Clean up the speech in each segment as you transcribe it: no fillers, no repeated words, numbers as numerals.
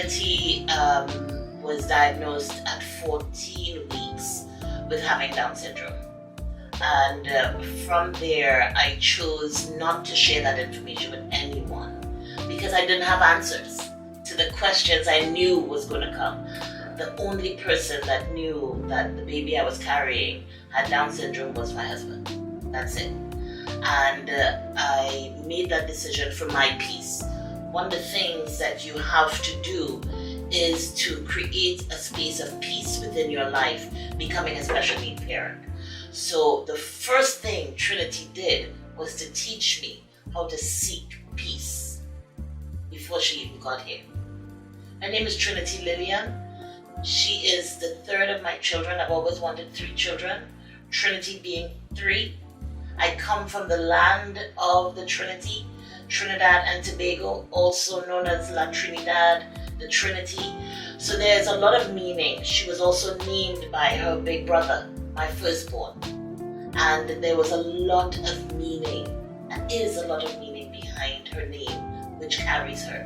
Trinity was diagnosed at 14 weeks with having Down syndrome. And from there, I chose not to share that information with anyone because I didn't have answers to the questions I knew was going to come. The only person that knew that the baby I was carrying had Down syndrome was my husband. That's it. And I made that decision for my peace. One of the things that you have to do is to create a space of peace within your life, becoming a special needs parent. So the first thing Trinity did was to teach me how to seek peace before she even got here. Her name is Trinity Lillian. She is the third of my children. I've always wanted 3 children, Trinity being 3. I come from the land of the Trinity, Trinidad and Tobago, also known as La Trinidad, the Trinity. So there's a lot of meaning. She was also named by her big brother, my firstborn. And there was a lot of meaning, and is a lot of meaning behind her name, which carries her.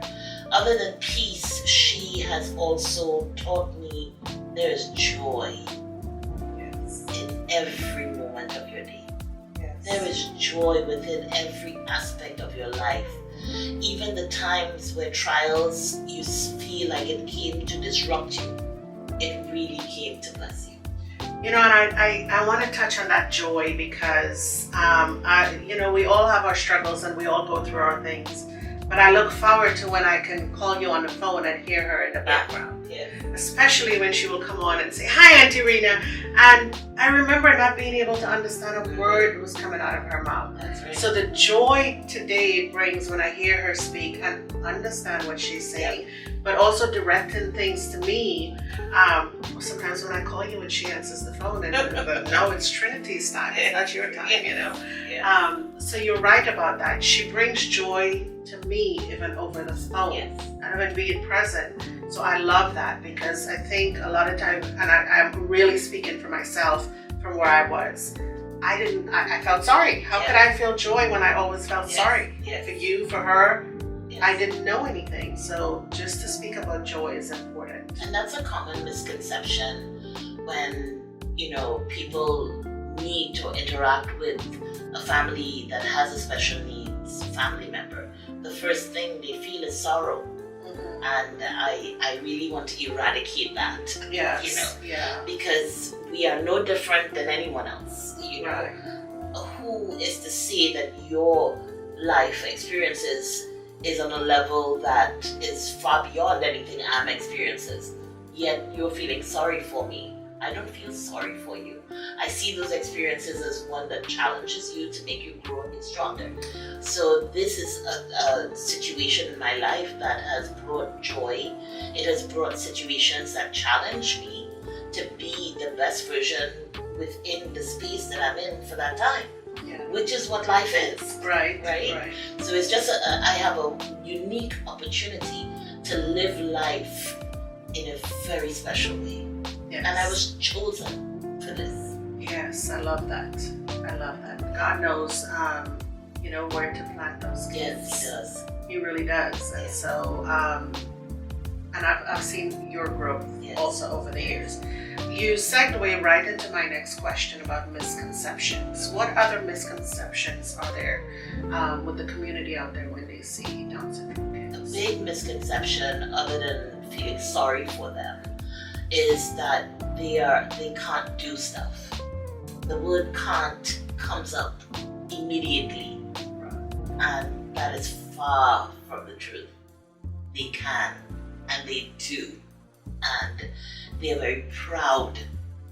Other than peace, she has also taught me there is joy in every moment of your day. There is joy within every aspect of your life. Even the times where trials, you feel like it came to disrupt you, it really came to bless you. You know, and I want to touch on that joy because, we all have our struggles and we all go through our things. But I look forward to when I can call you on the phone and hear her in the background. Yeah. Especially when she will come on and say, "Hi, Auntie Rena." And I remember not being able to understand a word was coming out of her mouth. That's right. So the joy today it brings when I hear her speak and understand what she's saying, but also directing things to me. Sometimes when I call you and she answers the phone and no, it's Trinity's time. It's not your time, Yeah. So you're right about that. She brings joy to me even over the phone. Yes. And even being present. So I love that because I think a lot of times, and I'm really speaking for myself from where I was, I felt sorry. How could I feel joy when I always felt sorry? Yes. For you, for her, Yes. I didn't know anything. So just to speak about joy is important. And that's a common misconception when, people need to interact with a family that has a special needs family member. The first thing they feel is sorrow. And I really want to eradicate that. Yes. Because we are no different than anyone else. Right. Who is to say that your life experiences is on a level that is far beyond anything I'm experiencing, yet you're feeling sorry for me? I don't feel sorry for you. I see those experiences as one that challenges you to make you grow and be stronger. So this is a situation in my life that has brought joy. It has brought situations that challenge me to be the best version within the space that I'm in for that time. Yeah. Which is what life is. Right. So it's just I have a unique opportunity to live life in a very special way. Yes. And I was chosen for this. Yes, I love that. God knows, where to plant those kids. Yes, he does. He really does. And so, and I've seen your growth also over the years. You segue right into my next question about misconceptions. What other misconceptions are there with the community out there when they see Down syndrome kids? A big misconception, other than feeling sorry for them, is that they can't do stuff. The word "can't" comes up immediately, and that is far from the truth. They can, and they do, and they are very proud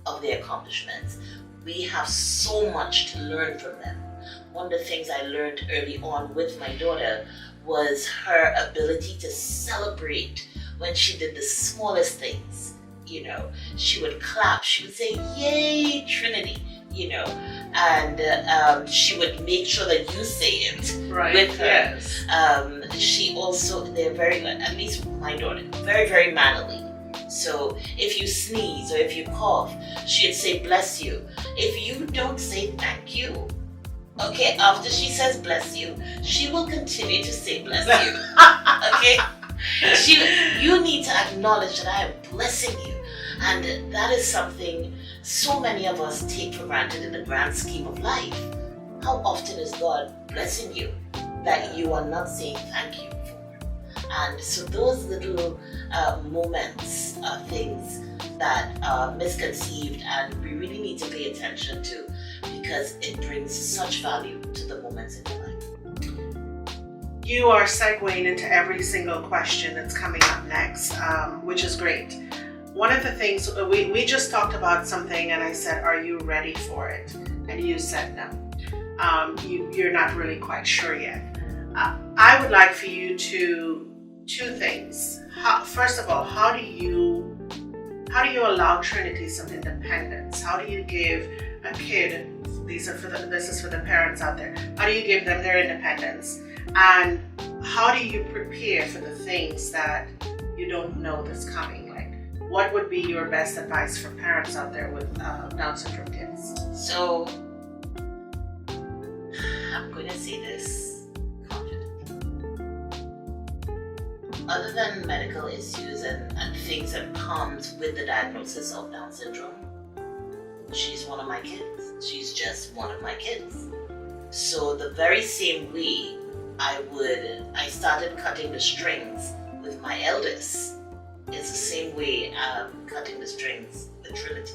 of their accomplishments. We have so much to learn from them. One of the things I learned early on with my daughter was her ability to celebrate when she did the smallest things. She would clap, she would say, "Yay, Trinity," and she would make sure that you say it with her. Yes. She also, they're very, at least my daughter, very, very mannerly. So if you sneeze or if you cough, she'd say "bless you." If you don't say "thank you," okay, after she says "bless you," she will continue to say "bless you." Okay? You need to acknowledge that I am blessing you. And that is something so many of us take for granted in the grand scheme of life. How often is God blessing you that you are not saying thank you for? And so those little moments are things that are misconceived, and we really need to pay attention to, because it brings such value to the moments in your life. You are segueing into every single question that's coming up next, which is great. One of the things, we just talked about something and I said, are you ready for it? And you said no. You're not really quite sure yet. I would like for you to, two things. First of all, how do you allow Trinity some independence? How do you give a kid, this is for the parents out there, how do you give them their independence? And how do you prepare for the things that you don't know that's coming? Like, what would be your best advice for parents out there with Down syndrome kids? So, I'm going to say this confidently. Other than medical issues and things that comes with the diagnosis of Down syndrome, she's one of my kids. She's just one of my kids. So the very same way I started cutting the strings with my eldest, it's the same way I'm cutting the strings with Trinity.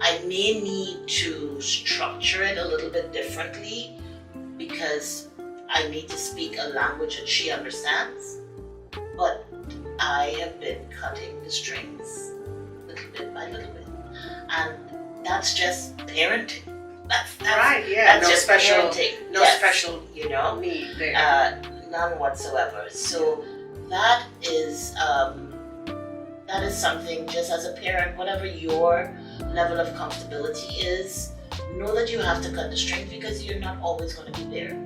I may need to structure it a little bit differently because I need to speak a language that she understands, but I have been cutting the strings little bit by little bit. And that's just parenting. That's right, yeah. That's no just special, parenting. no Yes. special, need there. None whatsoever. So that is something, just as a parent, whatever your level of comfortability is, know that you have to cut the strings because you're not always going to be there.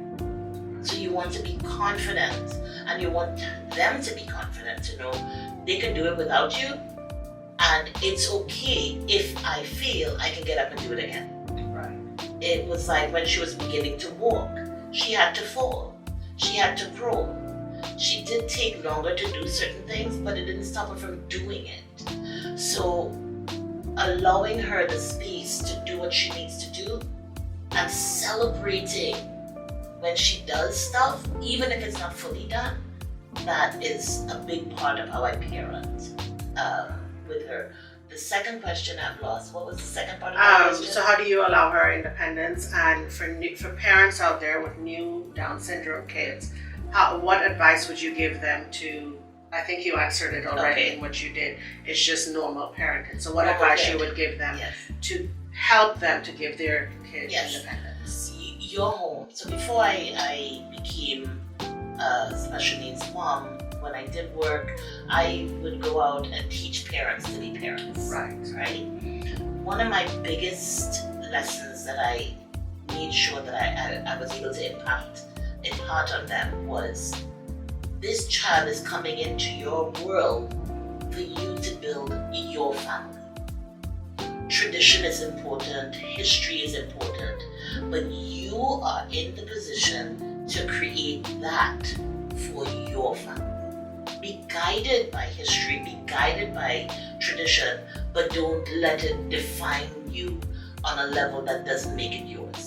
So you want to be confident, and you want them to be confident to know they can do it without you, and it's okay if I fail, I can get up and do it again. Right. It was like when she was beginning to walk, she had to fall, she had to crawl. She did take longer to do certain things, but it didn't stop her from doing it. So allowing her the space to do what she needs to do and celebrating when she does stuff, even if it's not fully done, that is a big part of how I parent with her. The second question I've lost. What was the second part of the question? So how do you allow her independence? And for parents out there with new Down syndrome kids, what advice would you give them to? I think you answered it already in what you did. It's just normal parenting. So what advice you would give them to help them to give their kids independence? Your home. So before I became a special needs mom, when I did work, I would go out and teach parents to be parents. Right. One of my biggest lessons that I made sure that I was able to impart on them was, this child is coming into your world for you to build your family. Tradition is important, history is important, but you are in the position to create that for your family. Be guided by history, be guided by tradition, but don't let it define you on a level that doesn't make it yours.